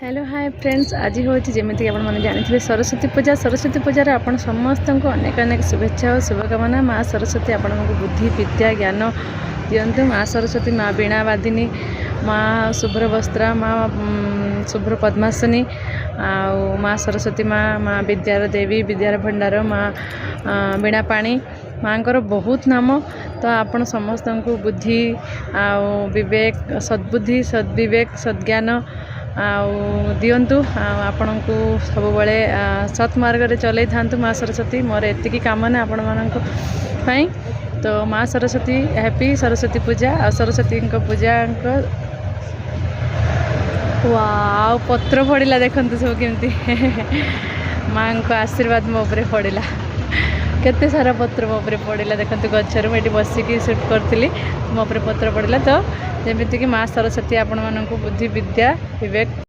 Hello hi friends, आज हूँ जमीक आपने जानते सरस्वती पूजार आप समस्त को अनेक अनेक शुभेच्छा और शुभकामना। माँ सरस्वती आपण बुद्धि विद्या ज्ञान दिंतु। माँ सरस्वती माँ वीणावादिनी, माँ शुभ्र वस्त्रा, माँ शुभ्र पद्मासनी, माँ सरस्वती माँ विद्यार देवी, विद्यार भंडार, माँ वीणापाणी। माँ को बहुत नाम। तो आपण समस्त को बुद्धि विवेक, सद्बुद्धि, सद्विवेक, सद्ज्ञान दिंतु। आपण को सब बड़े सत् मार्ग चल था माँ सरस्वती। मोर एति कामना आपण मानी। तो माँ सरस्वती हैप्पी सरस्वती पूजा। आ सरस्वती पूजा वाव पत्र पड़ा देखते सब केमती माँ को आशीर्वाद मो उपरे पड़ा। केते सारा पत्र मो उपरे पड़ा देखते गचर मुझे बसिकी शूट करी मो उपरे पत्र पड़ा। तो जमीक माँ सरस्वती आपण मानक बुद्धि विद्या विवेक